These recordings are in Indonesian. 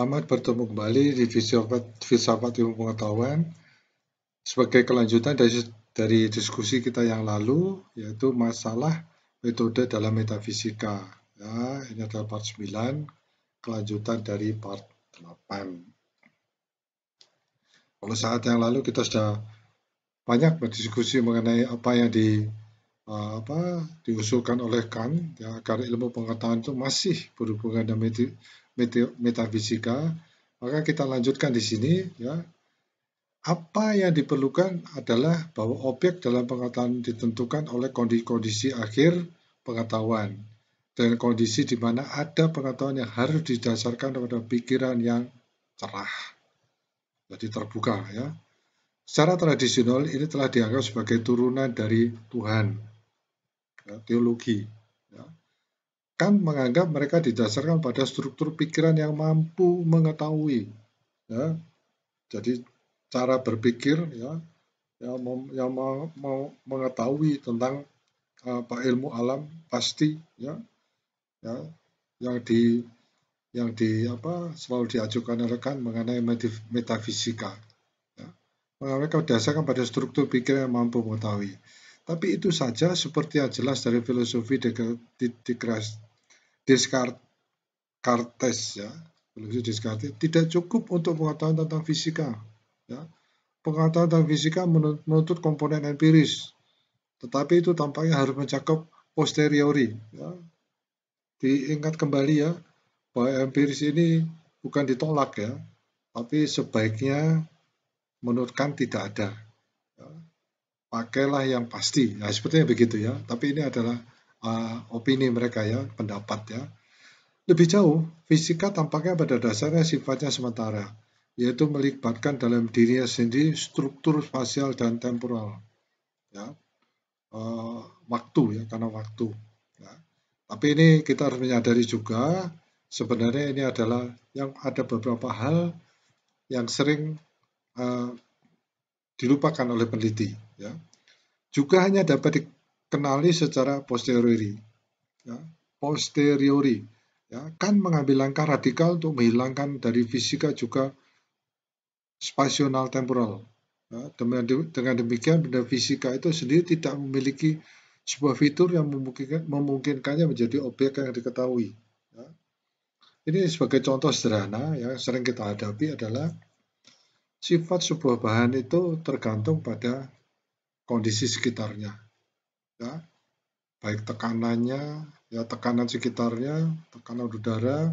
Selamat bertemu kembali di Filsafat Ilmu Pengetahuan sebagai kelanjutan dari diskusi kita yang lalu, yaitu masalah metode dalam metafisika. Ya, ini adalah part 9, kelanjutan dari part 8. Kalau saat yang lalu kita sudah banyak berdiskusi mengenai apa yang diusulkan oleh Kant, ya, agar ilmu pengetahuan itu masih berhubungan dengan metafisika. Maka kita lanjutkan di sini, ya. Apa yang diperlukan adalah bahwa objek dalam pengetahuan ditentukan oleh kondisi akhir pengetahuan dan kondisi di mana ada pengetahuan yang harus didasarkan pada pikiran yang cerah, jadi terbuka, ya. Secara tradisional ini telah dianggap sebagai turunan dari Tuhan, ya, teologi. Ya. Kant menganggap mereka didasarkan pada struktur pikiran yang mampu mengetahui, ya. Jadi cara berpikir, ya, yang mau mengetahui tentang ilmu alam pasti, ya, ya, yang selalu diajukan oleh Kant mengenai metafisika. Ya. Mereka berdasarkan pada struktur pikir yang mampu mengetahui. Tapi itu saja seperti yang jelas dari filosofi Descartes, ya. Filosofi Descartes tidak cukup untuk pengetahuan tentang fisika. Ya. Pengetahuan tentang fisika menuntut komponen empiris, tetapi itu tampaknya harus mencakup posteriori. Ya. Diingat kembali, ya, bahwa empiris ini bukan ditolak, ya, tapi sebaiknya menurut Kant tidak ada. Ya. Pakailah yang pasti. Nah, sepertinya begitu, ya. Tapi ini adalah opini mereka, ya, pendapat, ya. Lebih jauh, fisika tampaknya pada dasarnya sifatnya sementara, yaitu melibatkan dalam dirinya sendiri struktur spasial dan temporal, ya, waktu, ya, karena waktu. Ya. Tapi ini kita harus menyadari juga sebenarnya ini adalah yang ada beberapa hal yang sering dilupakan oleh peneliti, ya. Juga hanya dapat dikenali secara posteriori, ya. Ya, kan mengambil langkah radikal untuk menghilangkan dari fisika juga spasional temporal. Ya, dengan demikian benda fisika itu sendiri tidak memiliki sebuah fitur yang memungkinkannya menjadi objek yang diketahui. Ya. Ini sebagai contoh sederhana yang sering kita hadapi adalah sifat sebuah bahan itu tergantung pada kondisi sekitarnya. Ya. Baik tekanannya, ya, tekanan sekitarnya, tekanan udara,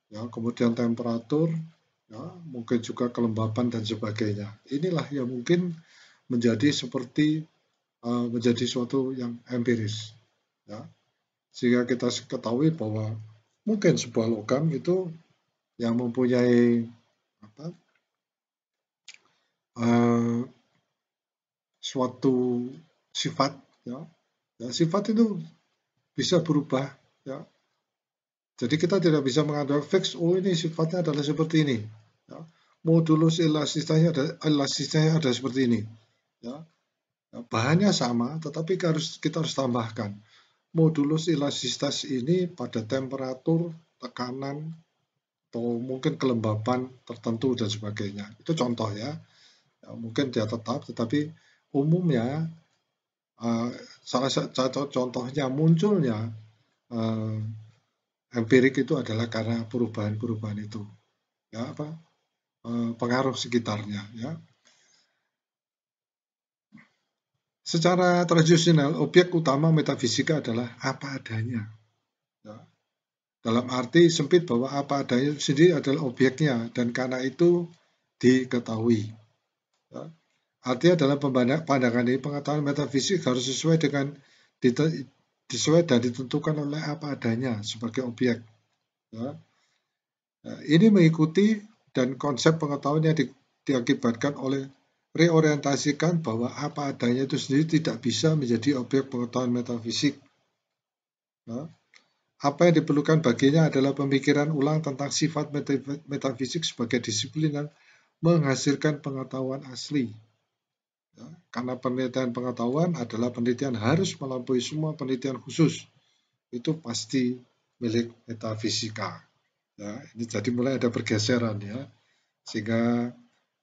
ya, kemudian temperatur, ya, mungkin juga kelembapan dan sebagainya. Inilah yang mungkin menjadi seperti menjadi suatu yang empiris, ya. Sehingga kita ketahui bahwa mungkin sebuah logam itu yang mempunyai suatu sifat, ya. Ya, sifat itu bisa berubah, ya. Jadi kita tidak bisa mengatakan fix, oh ini sifatnya adalah seperti ini. Ya. Modulus elastisnya ada seperti ini. Ya. Bahannya sama, tetapi kita harus tambahkan. Modulus elastisitas ini pada temperatur, tekanan, atau mungkin kelembapan tertentu dan sebagainya. Itu contoh, ya. Ya, mungkin dia tetap, tetapi umumnya salah satu contohnya munculnya empirik itu adalah karena perubahan-perubahan itu, ya, pengaruh sekitarnya, ya. Secara tradisional, objek utama metafisika adalah apa adanya, ya. Dalam arti sempit bahwa apa adanya sendiri adalah objeknya dan karena itu diketahui. Ya. Artinya dalam pandangan ini pengetahuan metafisik harus sesuai dan ditentukan oleh apa adanya sebagai objek. Ya. Nah, ini mengikuti dan konsep pengetahuan yang diakibatkan oleh reorientasikan bahwa apa adanya itu sendiri tidak bisa menjadi objek pengetahuan metafisik. Ya. Apa yang diperlukan baginya adalah pemikiran ulang tentang sifat metafisik sebagai disiplin yang menghasilkan pengetahuan asli. Ya, karena penelitian pengetahuan adalah penelitian harus melampaui semua penelitian khusus. Itu pasti milik metafisika. Ya, ini jadi mulai ada pergeseran ya, sehingga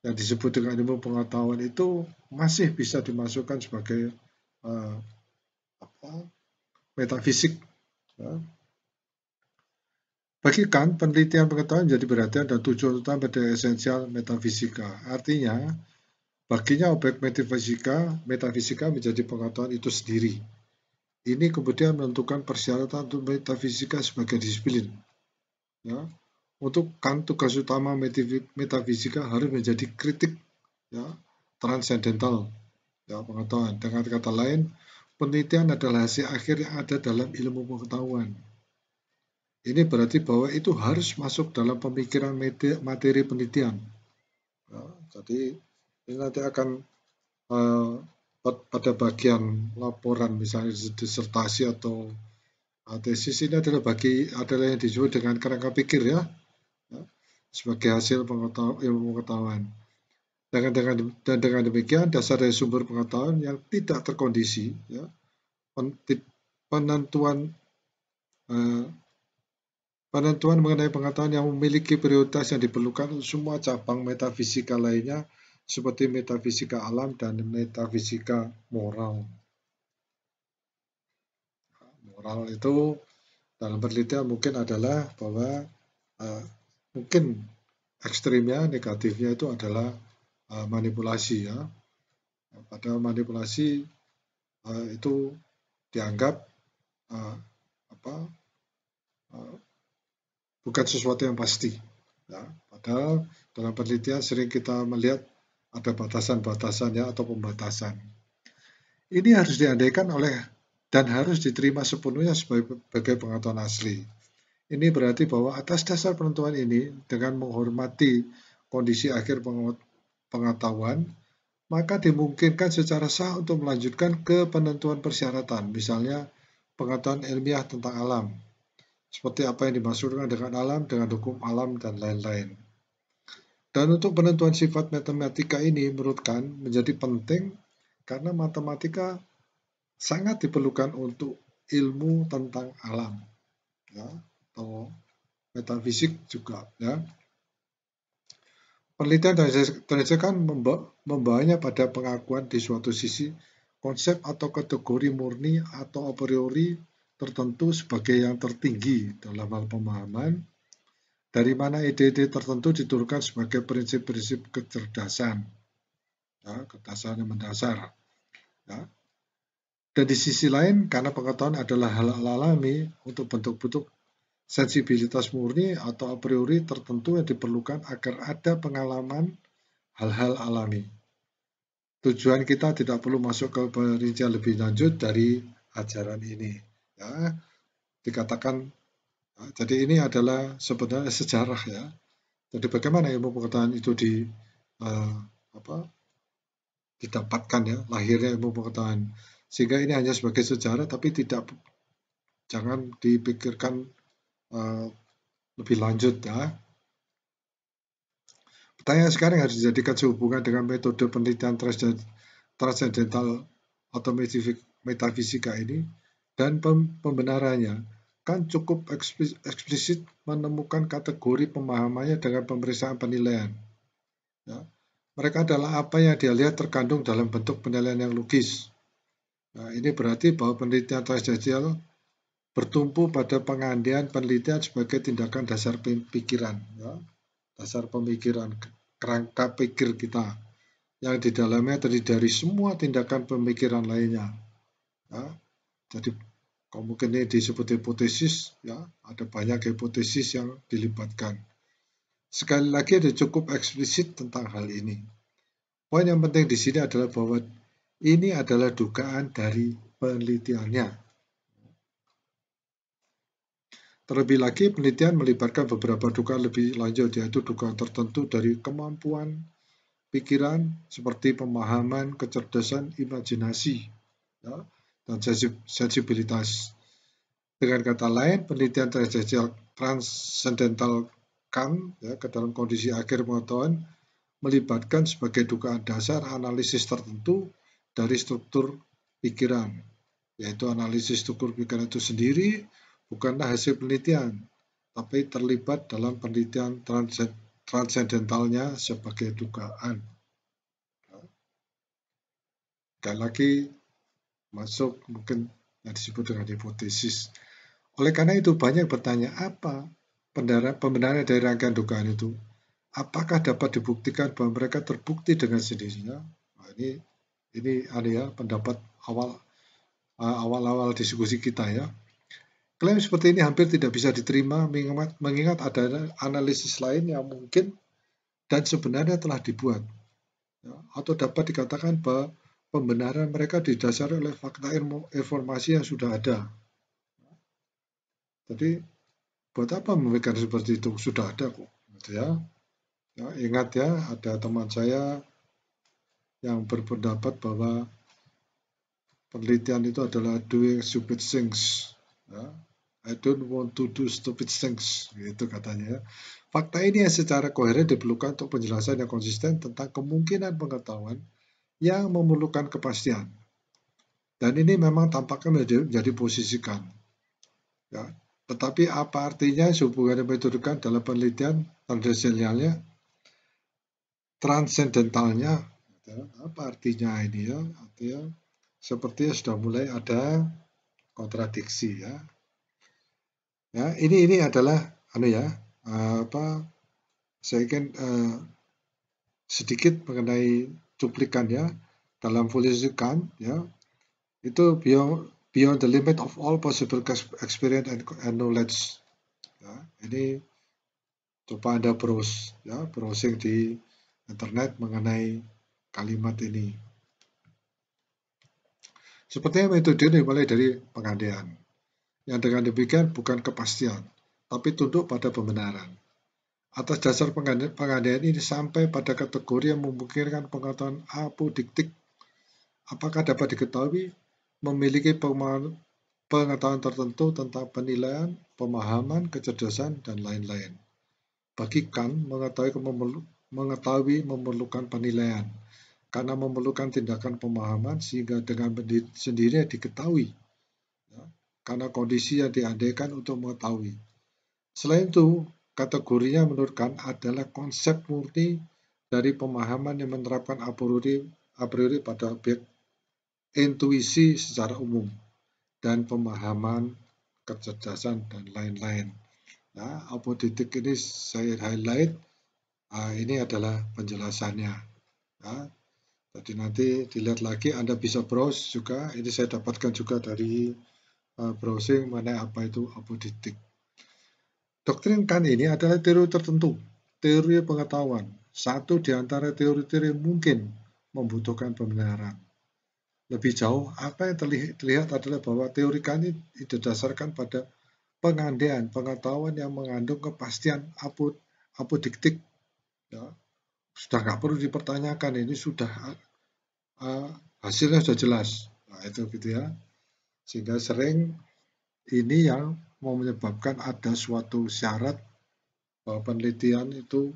yang disebut dengan ilmu pengetahuan itu masih bisa dimasukkan sebagai uh, apa, metafisik. Ya. Bagi Kant, penelitian pengetahuan jadi perhatian dan tujuan utama pada esensial metafisika. Artinya, baginya objek metafisika menjadi pengetahuan itu sendiri. Ini kemudian menentukan persyaratan untuk metafisika sebagai disiplin. Ya. Untuk Kant, tugas utama metafisika harus menjadi kritik, ya, transendental, ya, pengetahuan. Dengan kata lain, penelitian adalah hasil akhir yang ada dalam ilmu pengetahuan. Ini berarti bahwa itu harus masuk dalam pemikiran materi penelitian. Ya, jadi ini nanti akan uh, pada bagian laporan, misalnya disertasi atau tesis, ini adalah yang disebut dengan kerangka pikir ya, ya sebagai hasil ilmu pengetahuan. Dan dengan demikian dasar dari sumber pengetahuan yang tidak terkondisi, ya, penentuan uh, penentuan mengenai pengetahuan yang memiliki prioritas yang diperlukan untuk semua cabang metafisika lainnya seperti metafisika alam dan metafisika moral. Moral itu dalam penelitian mungkin adalah bahwa mungkin ekstrimnya, negatifnya itu adalah manipulasi ya. Padahal manipulasi itu dianggap uh, apa bukan sesuatu yang pasti. Ya. Padahal dalam penelitian sering kita melihat ada batasan-batasan ya atau pembatasan. Ini harus diandaikan oleh dan harus diterima sepenuhnya sebagai pengetahuan asli. Ini berarti bahwa atas dasar penentuan ini, dengan menghormati kondisi akhir pengetahuan, maka dimungkinkan secara sah untuk melanjutkan ke penentuan persyaratan, misalnya pengetahuan ilmiah tentang alam, seperti apa yang dimaksudkan dengan alam, dengan hukum alam, dan lain-lain. Dan untuk penentuan sifat matematika ini menurut Kant menjadi penting karena matematika sangat diperlukan untuk ilmu tentang alam, ya, atau metafisik juga. Ya. Penelitian kan membawanya pada pengakuan di suatu sisi konsep atau kategori murni atau a priori tertentu sebagai yang tertinggi dalam hal pemahaman, dari mana ide-ide tertentu diturunkan sebagai prinsip-prinsip kecerdasan, ya, kecerdasan yang mendasar. Ya. Dan di sisi lain, karena pengetahuan adalah hal alami untuk bentuk-bentuk sensibilitas murni atau a priori tertentu yang diperlukan agar ada pengalaman hal-hal alami. Tujuan kita tidak perlu masuk ke perincian lebih lanjut dari ajaran ini. Ya, dikatakan, jadi ini adalah sebenarnya sejarah ya. Jadi bagaimana ilmu pengetahuan itu didapatkan ya, lahirnya ilmu pengetahuan. Sehingga ini hanya sebagai sejarah, tapi jangan dipikirkan lebih lanjut ya. Pertanyaan sekarang harus dijadikan sehubungan dengan metode penelitian transendental atau metafisika ini dan pembenarannya. Kan cukup eksplisit menemukan kategori pemahamannya dengan pemeriksaan penilaian. Ya. Mereka adalah apa yang dia lihat terkandung dalam bentuk penilaian yang logis. Nah, ini berarti bahwa penelitian transendental bertumpu pada pengandian penelitian sebagai tindakan dasar pikiran, ya. Dasar pemikiran, kerangka pikir kita, yang di dalamnya terdiri dari semua tindakan pemikiran lainnya. Ya. Jadi mungkin ini disebut hipotesis, ya, ada banyak hipotesis yang dilibatkan. Sekali lagi ada cukup eksplisit tentang hal ini. Poin yang penting di sini adalah bahwa ini adalah dugaan dari penelitiannya. Terlebih lagi, penelitian melibatkan beberapa dugaan lebih lanjut, yaitu dugaan tertentu dari kemampuan pikiran seperti pemahaman, kecerdasan, imajinasi, ya, dan sensibilitas. Dengan kata lain, penelitian transendental Kant ya, ke dalam kondisi akhir pengetahuan melibatkan sebagai dugaan dasar analisis tertentu dari struktur pikiran, yaitu analisis struktur pikiran itu sendiri bukanlah hasil penelitian, tapi terlibat dalam penelitian transendentalnya sebagai dugaan. Sekali lagi masuk mungkin yang disebut dengan hipotesis. Oleh karena itu banyak bertanya apa pembenaran dari rangkaian dugaan itu. Apakah dapat dibuktikan bahwa mereka terbukti dengan sendirinya? Nah, ini ya pendapat awal diskusi kita ya. Klaim seperti ini hampir tidak bisa diterima mengingat ada analisis lain yang mungkin dan sebenarnya telah dibuat ya, atau dapat dikatakan bahwa pembenaran mereka didasari oleh fakta informasi yang sudah ada. Jadi buat apa memikirkan seperti itu? Sudah ada kok, gitu ya. Ya, ingat ya, ada teman saya yang berpendapat bahwa penelitian itu adalah doing stupid things. Ya. I don't want to do stupid things, gitu katanya. Fakta ini yang secara koheren diperlukan untuk penjelasan yang konsisten tentang kemungkinan pengetahuan yang memerlukan kepastian. Dan ini memang tampaknya menjadi posisikan. Ya. Tetapi apa artinya hubungan yang metodikan dalam penelitian transendentalnya? Apa artinya ini ya? Artinya sepertinya sudah mulai ada kontradiksi ya. Ya, ini adalah saya ingin sedikit mengenai cuplikan ya dalam filosofi Kant ya. Itu beyond the limit of all possible experience and knowledge. Ya, ini coba Anda browsing di internet mengenai kalimat ini. Sepertinya metode dimulai dari pengandaian. Yang dengan demikian bukan kepastian, tapi tunduk pada pembenaran. Atas dasar pengandaian ini sampai pada kategori yang memungkinkan pengetahuan apodiktik. Apakah dapat diketahui memiliki pengetahuan tertentu tentang penilaian, pemahaman, kecerdasan, dan lain-lain. Bagi Kant, mengetahui memerlukan penilaian, karena memerlukan tindakan pemahaman sehingga dengan sendirinya diketahui, ya, karena kondisi yang diandaikan untuk mengetahui. Selain itu, kategorinya menurut Kant adalah konsep murni dari pemahaman yang menerapkan a priori pada objek intuisi secara umum dan pemahaman, kecerdasan, dan lain-lain. Nah, apodiktik ini saya highlight. Ini adalah penjelasannya. Ya. Jadi nanti dilihat lagi, Anda bisa browse juga. Ini saya dapatkan juga dari browsing mengenai apa itu apodiktik. Doktrin Kant ini adalah teori tertentu, teori pengetahuan. Satu di antara teori-teori mungkin membutuhkan pembenaran. Lebih jauh, apa yang terlihat adalah bahwa teori Kant ini didasarkan pada pengandaian pengetahuan yang mengandung kepastian apodiktik. Ya, sudah nggak perlu dipertanyakan, ini sudah hasilnya sudah jelas. Nah, itu gitu ya. Sehingga sering ini yang mau menyebabkan ada suatu syarat bahwa penelitian itu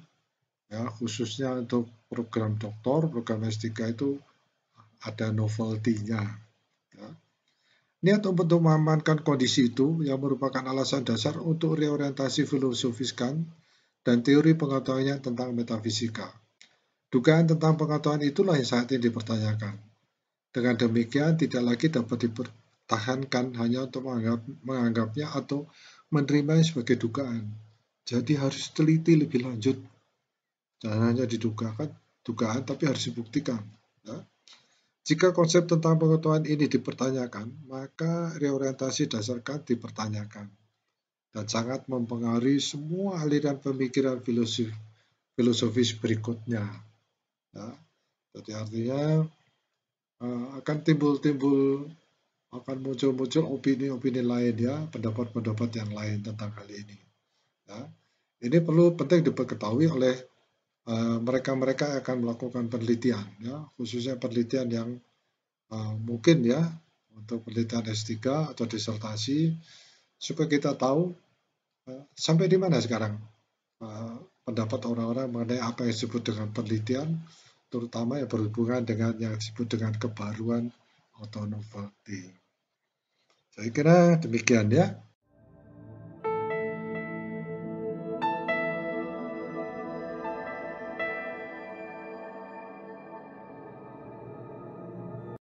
ya khususnya untuk program doktor, program S3 itu ada novelty-nya. Ya. Niat untuk mengamankan kondisi itu yang merupakan alasan dasar untuk reorientasi filosofis Kant dan teori pengetahuannya tentang metafisika. Dugaan tentang pengetahuan itulah yang saat ini dipertanyakan. Dengan demikian tidak lagi dapat dipertahankan hanya untuk menganggapnya atau menerimanya sebagai dugaan. Jadi harus teliti lebih lanjut. Jangan hanya dugaan tapi harus dibuktikan. Ya. Jika konsep tentang pengetahuan ini dipertanyakan, maka reorientasi dasar Kant dipertanyakan dan sangat mempengaruhi semua aliran pemikiran filosofis berikutnya. Ya. Jadi artinya akan muncul opini-opini lain ya, pendapat-pendapat yang lain tentang hal ini. Ya. Ini penting diketahui oleh mereka-mereka yang akan melakukan penelitian, ya, khususnya penelitian yang mungkin ya untuk penelitian S3 atau disertasi, supaya kita tahu sampai di mana sekarang pendapat orang-orang mengenai apa yang disebut dengan penelitian, terutama yang berhubungan dengan yang disebut dengan kebaruan atau novelty. Saya kira demikian ya.